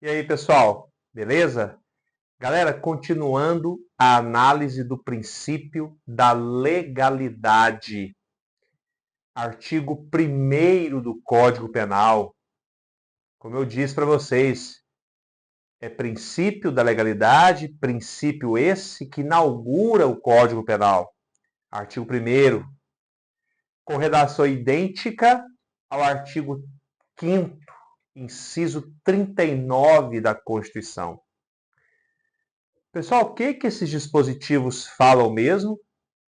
E aí, pessoal, beleza? Galera, continuando a análise do princípio da legalidade. Artigo 1º do Código Penal. Como eu disse para vocês, é princípio da legalidade, princípio esse que inaugura o Código Penal. Artigo 1º, com redação idêntica ao artigo 5º, inciso 39 da Constituição. Pessoal, o que esses dispositivos falam mesmo?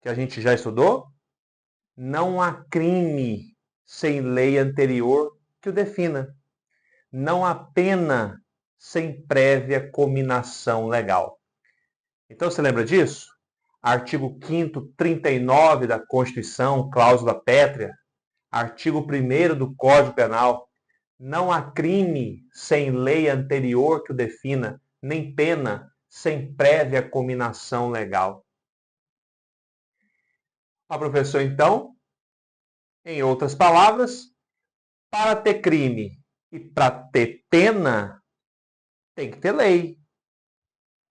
Que a gente já estudou? Não há crime sem lei anterior que o defina. Não há pena sem prévia cominação legal. Então, você lembra disso? Artigo 5º, 39 da Constituição, cláusula pétrea. Artigo 1º do Código Penal. Não há crime sem lei anterior que o defina, nem pena sem prévia cominação legal. A professor, então, em outras palavras, para ter crime e para ter pena, tem que ter lei.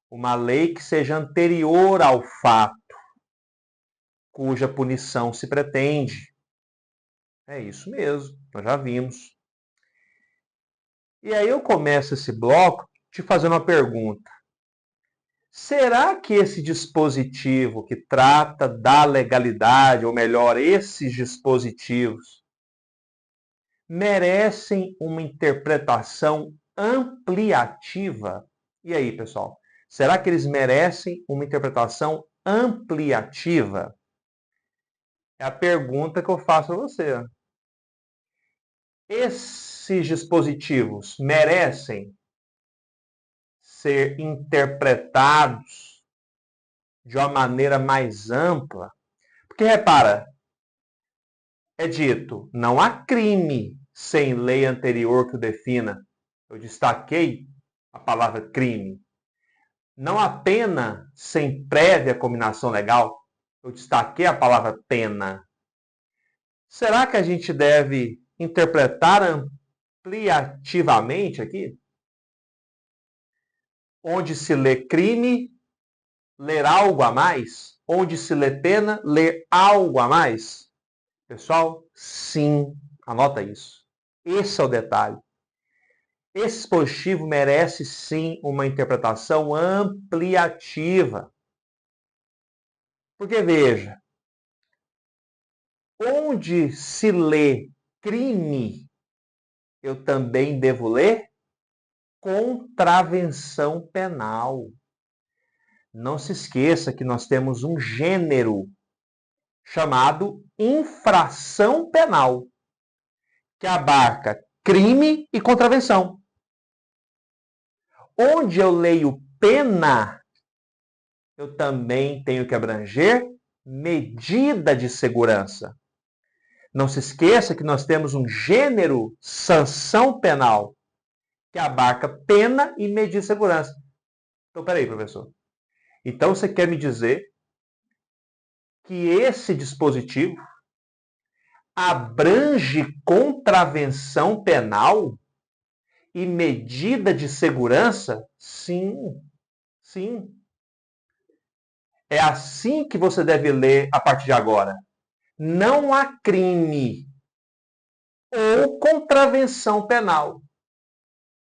Uma lei que seja anterior ao fato, cuja punição se pretende. É isso mesmo, nós já vimos. E aí eu começo esse bloco te fazendo uma pergunta. Será que esse dispositivo que trata da legalidade, ou melhor, esses dispositivos, merecem uma interpretação ampliativa? E aí, pessoal? Será que eles merecem uma interpretação ampliativa? É a pergunta que eu faço a você. Esses dispositivos merecem ser interpretados de uma maneira mais ampla? Porque, repara, é dito, não há crime sem lei anterior que o defina. Eu destaquei a palavra crime. Não há pena sem prévia cominação legal. Eu destaquei a palavra pena. Será que a gente deve interpretar ampliativamente aqui? Onde se lê crime, ler algo a mais? Onde se lê pena, ler algo a mais? Pessoal, sim, anota isso. Esse é o detalhe. Esse dispositivo merece sim uma interpretação ampliativa. Porque veja, onde se lê crime, eu também devo ler contravenção penal. Não se esqueça que nós temos um gênero chamado infração penal, que abarca crime e contravenção. Onde eu leio pena, eu também tenho que abranger medida de segurança. Não se esqueça que nós temos um gênero sanção penal, que abarca pena e medida de segurança. Então, peraí, professor. Então, você quer me dizer que esse dispositivo abrange contravenção penal e medida de segurança? Sim, sim. É assim que você deve ler a partir de agora. Não há crime ou contravenção penal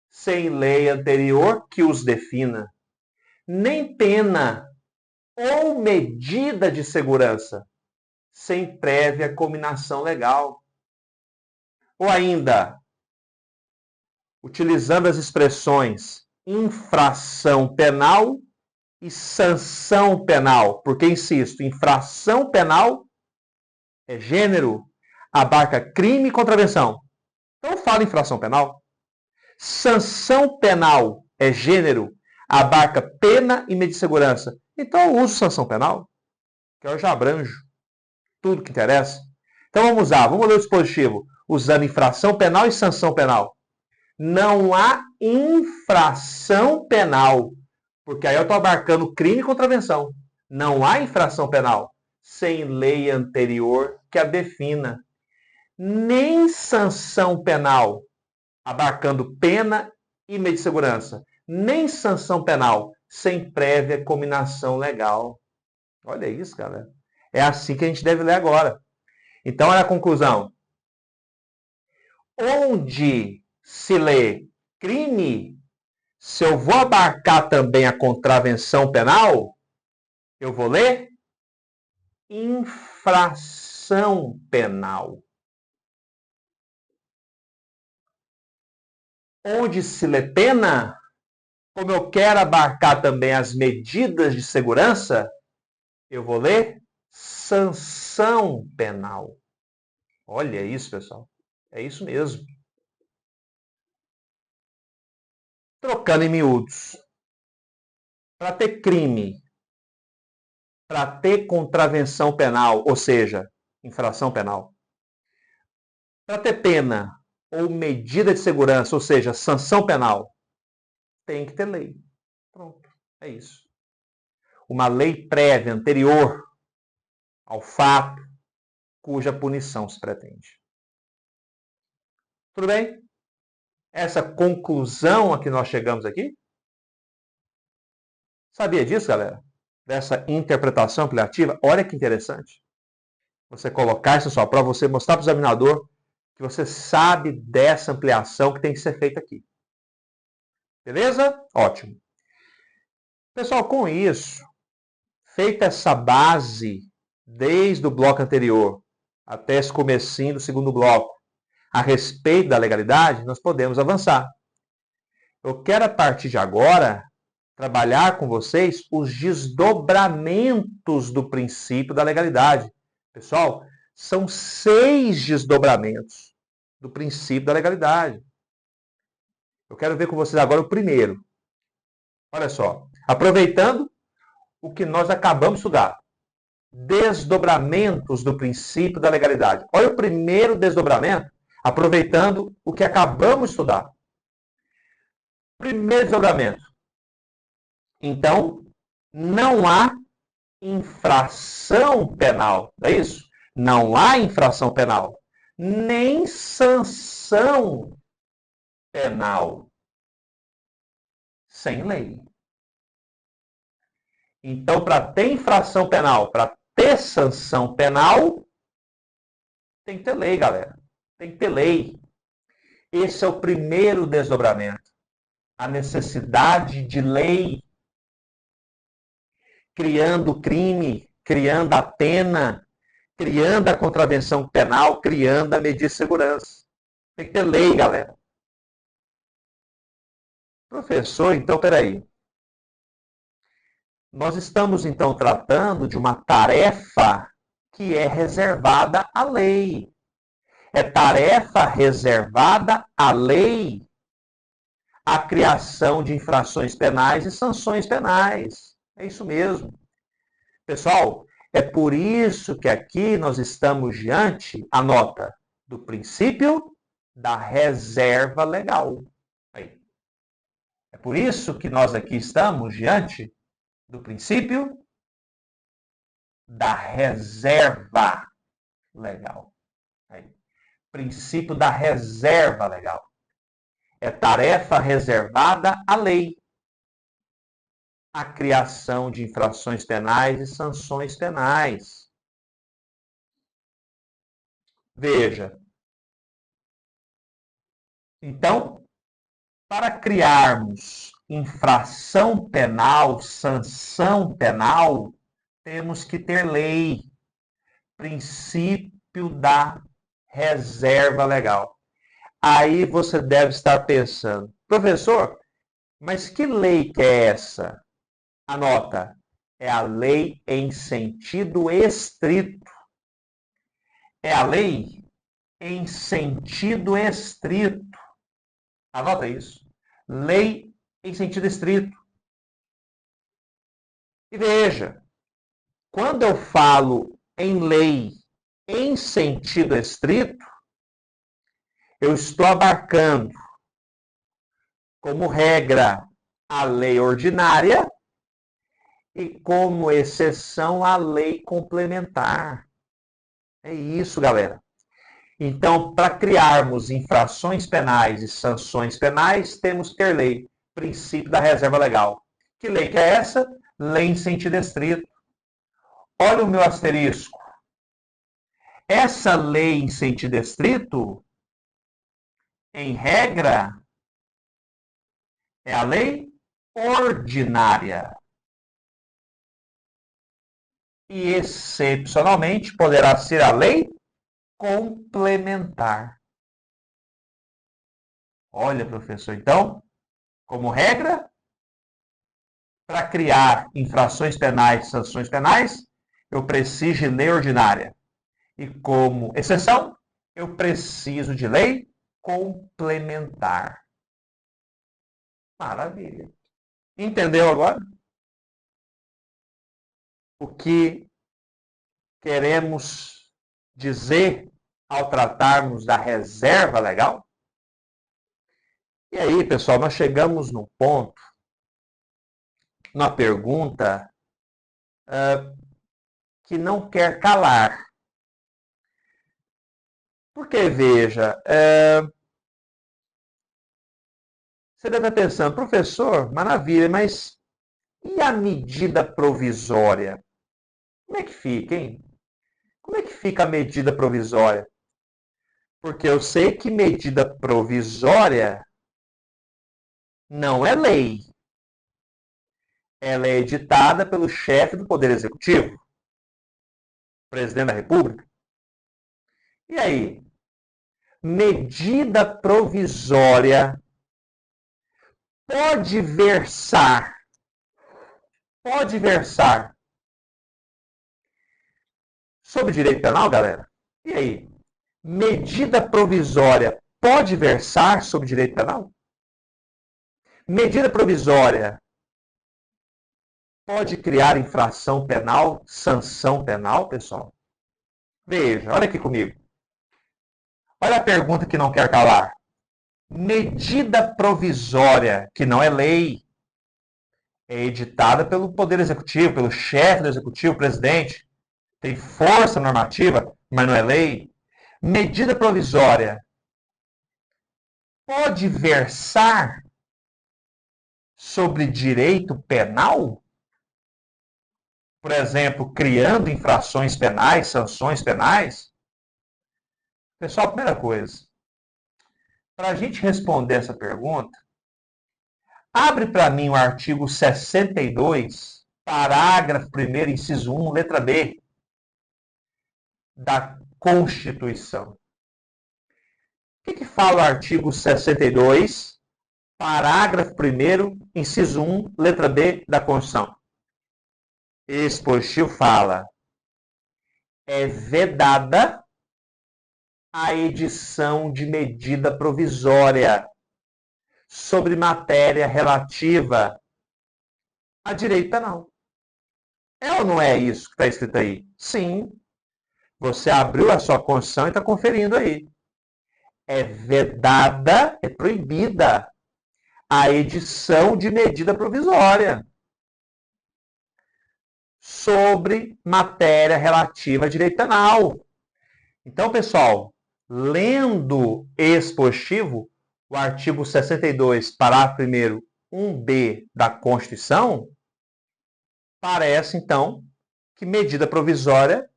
sem lei anterior que os defina, nem pena ou medida de segurança sem prévia cominação legal. Ou ainda, utilizando as expressões infração penal e sanção penal, porque, insisto, infração penal é gênero, abarca crime e contravenção. Então, fala infração penal. Sanção penal é gênero, abarca pena e medida de segurança. Então, eu uso sanção penal, que eu já abranjo tudo que interessa. Então, vamos ler o dispositivo usando infração penal e sanção penal. Não há infração penal, porque aí eu estou abarcando crime e contravenção. Não há infração penal sem lei anterior que a defina. Nem sanção penal, abarcando pena e medida de segurança, nem sanção penal sem prévia cominação legal. Olha isso, galera. É assim que a gente deve ler agora. Então, olha a conclusão. Onde se lê crime, se eu vou abarcar também a contravenção penal, eu vou ler infração penal. Onde se lê pena, como eu quero abarcar também as medidas de segurança, eu vou ler sanção penal. Olha isso, pessoal. É isso mesmo. Trocando em miúdos. Para ter crime, para ter contravenção penal, ou seja, infração penal, para ter pena ou medida de segurança, ou seja, sanção penal, tem que ter lei. Pronto, é isso. Uma lei prévia, anterior ao fato, cuja punição se pretende. Tudo bem? Essa conclusão a que nós chegamos aqui? Sabia disso, galera? Dessa interpretação ampliativa? Olha que interessante. Você colocar isso na sua prova, você mostrar para o examinador que você sabe dessa ampliação que tem que ser feita aqui. Beleza? Ótimo. Pessoal, com isso, feita essa base desde o bloco anterior até esse comecinho do segundo bloco, a respeito da legalidade, nós podemos avançar. Eu quero, a partir de agora, trabalhar com vocês os desdobramentos do princípio da legalidade. Pessoal, são 6 desdobramentos do princípio da legalidade. Eu quero ver com vocês agora o primeiro. Olha só, aproveitando o que nós acabamos de estudar. Desdobramentos do princípio da legalidade. Olha o primeiro desdobramento, aproveitando o que acabamos de estudar. Primeiro desdobramento. Então, não há infração penal, não é isso? Não há infração penal, nem sanção penal sem lei. Então, para ter infração penal, para ter sanção penal, tem que ter lei, galera. Tem que ter lei. Esse é o primeiro desdobramento. A necessidade de lei, criando crime, criando a pena, criando a contravenção penal, criando a medida de segurança. Tem que ter lei, galera. Professor, então, peraí. Nós estamos, então, tratando de uma tarefa que é reservada à lei. É tarefa reservada à lei a criação de infrações penais e sanções penais. É isso mesmo. Pessoal, é por isso que aqui nós estamos diante, anota, do princípio da reserva legal. Aí. É por isso que nós aqui estamos diante do princípio da reserva legal. Aí. Princípio da reserva legal. É tarefa reservada à lei. A criação de infrações penais e sanções penais. Veja. Então, para criarmos infração penal, sanção penal, temos que ter lei. Princípio da reserva legal. Aí você deve estar pensando, professor, mas que lei que é essa? Anota, é a lei em sentido estrito. É a lei em sentido estrito. Anota isso. Lei em sentido estrito. E veja, quando eu falo em lei em sentido estrito, eu estou abarcando como regra a lei ordinária e como exceção a lei complementar. É isso, galera. Então, para criarmos infrações penais e sanções penais, temos que ter lei. Princípio da reserva legal. Que lei que é essa? Lei em sentido estrito. Olha o meu asterisco. Essa lei em sentido estrito, em regra, é a lei ordinária. E, excepcionalmente, poderá ser a lei complementar. Olha, professor, então, como regra, para criar infrações penais, sanções penais, eu preciso de lei ordinária. E como exceção, eu preciso de lei complementar. Maravilha. Entendeu agora? O que queremos dizer ao tratarmos da reserva legal? E aí, pessoal, nós chegamos num ponto, numa pergunta que não quer calar. Porque, veja, você deve estar pensando, professor, maravilha, mas e a medida provisória? Como é que fica, hein? Como é que fica a medida provisória? Porque eu sei que medida provisória não é lei. Ela é editada pelo chefe do Poder Executivo, presidente da República. E aí? Medida provisória pode versar sobre direito penal, galera? E aí? Medida provisória pode versar sobre direito penal? Medida provisória pode criar infração penal, sanção penal, pessoal? Veja, olha aqui comigo. Olha a pergunta que não quer calar. Medida provisória, que não é lei, é editada pelo Poder Executivo, pelo chefe do Executivo, presidente, tem força normativa, mas não é lei. Medida provisória pode versar sobre direito penal? Por exemplo, criando infrações penais, sanções penais? Pessoal, primeira coisa, para a gente responder essa pergunta, abre para mim o artigo 62, parágrafo 1º, inciso 1, letra B, da Constituição. O que fala o artigo 62, parágrafo 1º, inciso 1, letra B da Constituição? Esse dispositivo fala: é vedada a edição de medida provisória sobre matéria relativa a direito penal. É ou não é isso que está escrito aí? Sim. Você abriu a sua Constituição e está conferindo aí. É vedada, é proibida a edição de medida provisória sobre matéria relativa a direito penal. Então, pessoal, lendo esse dispositivo, o artigo 62, parágrafo 1º, 1b da Constituição, parece, então, que medida provisória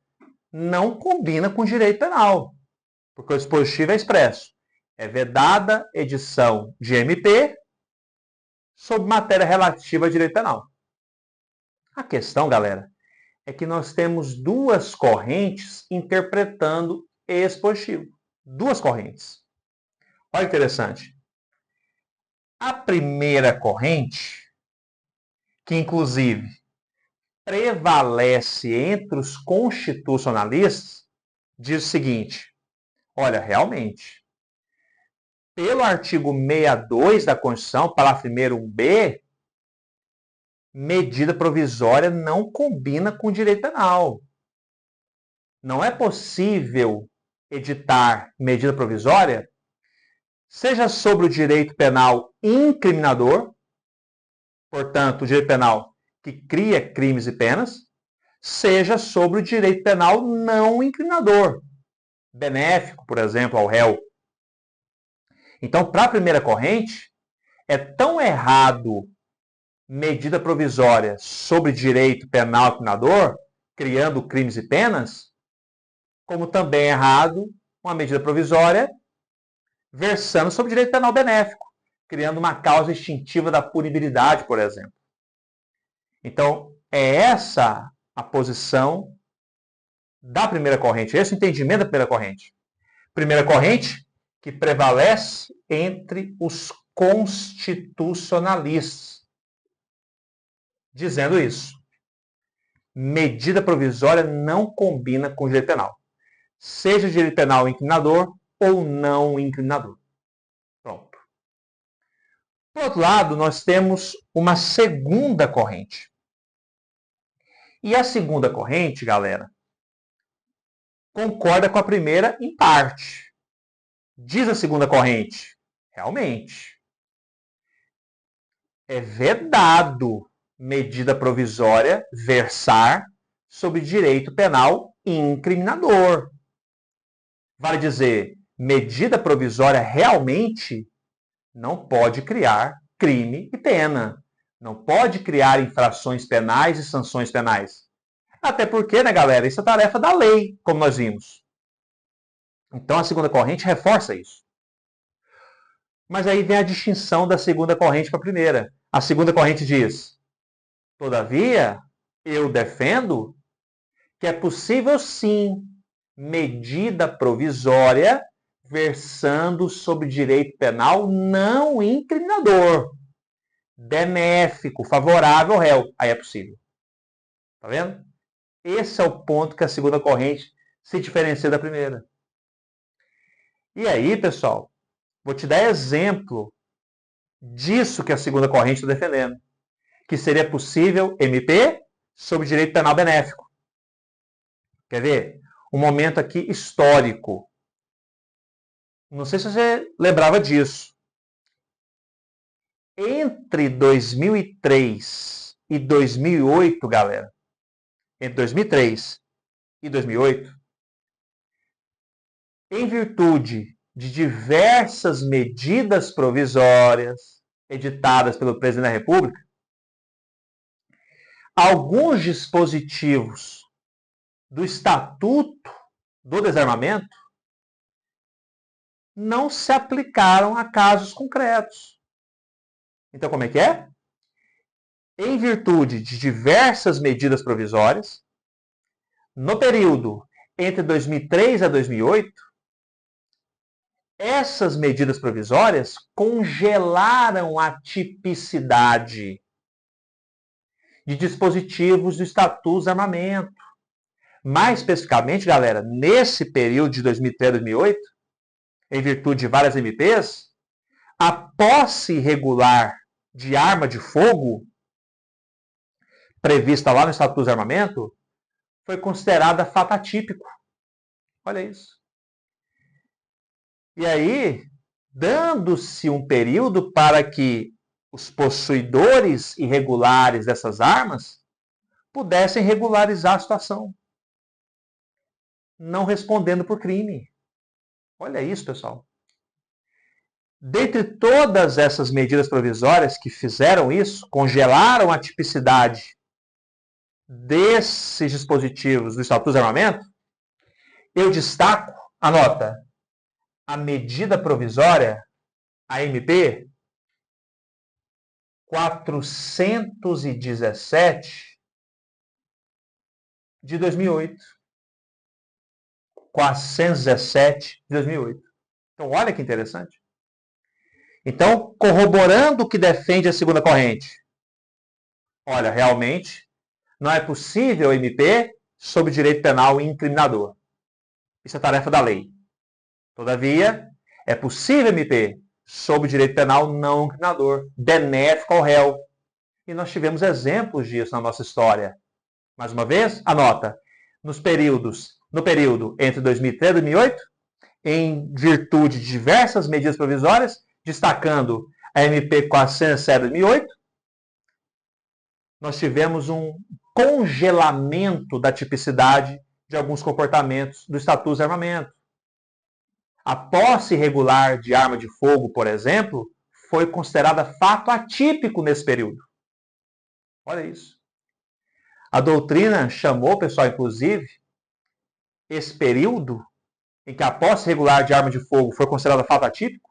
não combina com direito penal, porque o dispositivo é expresso. É vedada edição de MP sobre matéria relativa a direito penal. A questão, galera, é que nós temos duas correntes interpretando esse dispositivo. Duas correntes. Olha que interessante. A primeira corrente, que inclusive prevalece entre os constitucionalistas, diz o seguinte: olha, realmente, pelo artigo 62 da Constituição, parágrafo 1º, 1b, medida provisória não combina com direito penal. Não é possível editar medida provisória, seja sobre o direito penal incriminador, portanto, o direito penal que cria crimes e penas, seja sobre o direito penal não incriminador, benéfico, por exemplo, ao réu. Então, para a primeira corrente, é tão errado medida provisória sobre direito penal incriminador, criando crimes e penas, como também é errado uma medida provisória versando sobre direito penal benéfico, criando uma causa extintiva da punibilidade, por exemplo. Então, é essa a posição da primeira corrente, esse é o entendimento da primeira corrente. Primeira corrente que prevalece entre os constitucionalistas, dizendo isso. Medida provisória não combina com direito penal. Seja direito penal incriminador ou não incriminador. Pronto. Por outro lado, nós temos uma segunda corrente. E a segunda corrente, galera, concorda com a primeira em parte. Diz a segunda corrente, realmente, é vedado medida provisória versar sobre direito penal incriminador. Vale dizer, medida provisória realmente não pode criar crime e pena. Não pode criar infrações penais e sanções penais. Até porque, né, galera, isso é tarefa da lei, como nós vimos. Então a segunda corrente reforça isso. Mas aí vem a distinção da segunda corrente para a primeira. A segunda corrente diz: todavia, eu defendo que é possível sim medida provisória versando sobre direito penal não incriminador, benéfico, favorável ao réu. Aí é possível. Tá vendo? Esse é o ponto que a segunda corrente se diferencia da primeira. E aí, pessoal, vou te dar exemplo disso que a segunda corrente está defendendo, que seria possível MP sobre direito penal benéfico. Quer ver? Um momento aqui histórico. Não sei se você lembrava disso. Entre 2003 e 2008, galera, entre 2003 e 2008, em virtude de diversas medidas provisórias editadas pelo presidente da República, alguns dispositivos do Estatuto do Desarmamento não se aplicaram a casos concretos. Então, como é que é? Em virtude de diversas medidas provisórias, no período entre 2003 a 2008, essas medidas provisórias congelaram a tipicidade de dispositivos do Estatuto do Desarmamento. Mais especificamente, galera, nesse período de 2003 a 2008, em virtude de várias MPs, a posse irregular de arma de fogo, prevista lá no Estatuto do Desarmamento, foi considerada fato atípico. Olha isso. E aí, dando-se um período para que os possuidores irregulares dessas armas pudessem regularizar a situação, não respondendo por crime. Olha isso, pessoal. Dentre todas essas medidas provisórias que fizeram isso, congelaram a tipicidade desses dispositivos do Estatuto do Desarmamento, eu destaco, anota, a medida provisória, a MP 417 de 2008. 417 de 2008. Então, olha que interessante. Então, corroborando o que defende a segunda corrente. Olha, realmente, não é possível MP sob direito penal incriminador. Isso é tarefa da lei. Todavia, é possível MP sob direito penal não incriminador, benéfico ao réu. E nós tivemos exemplos disso na nossa história. Mais uma vez, anota, no período entre 2003 e 2008, em virtude de diversas medidas provisórias, destacando a MP 407 de 2008, nós tivemos um congelamento da tipicidade de alguns comportamentos do Estatuto do Desarmamento. A posse irregular de arma de fogo, por exemplo, foi considerada fato atípico nesse período. Olha isso. A doutrina chamou, pessoal, inclusive, esse período em que a posse irregular de arma de fogo foi considerada fato atípico,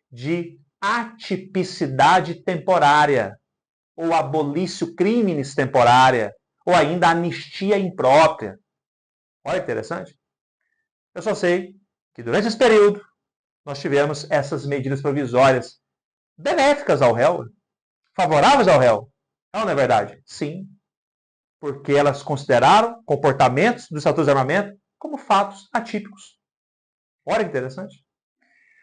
de atipicidade temporária, ou abolício criminis temporária, ou ainda anistia imprópria. Olha que interessante. Eu só sei que durante esse período nós tivemos essas medidas provisórias benéficas ao réu, favoráveis ao réu. Não é verdade? Sim. Porque elas consideraram comportamentos dos estatutos de armamento como fatos atípicos. Olha que interessante.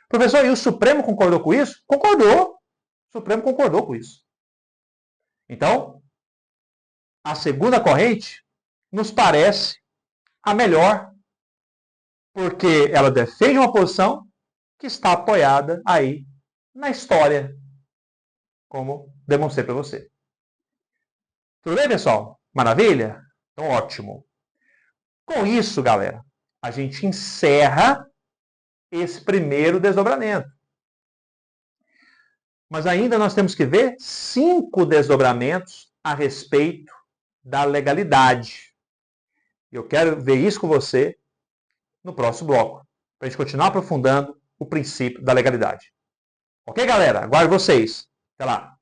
Professor, e o Supremo concordou com isso? Concordou. O Supremo concordou com isso. Então, a segunda corrente nos parece a melhor, porque ela defende uma posição que está apoiada aí na história, como demonstrei para você. Tudo bem, pessoal? Maravilha? Então, ótimo. Com isso, galera, a gente encerra esse primeiro desdobramento. Mas ainda nós temos que ver 5 desdobramentos a respeito da legalidade. Eu quero ver isso com você no próximo bloco, para a gente continuar aprofundando o princípio da legalidade. Ok, galera? Aguardo vocês. Até lá.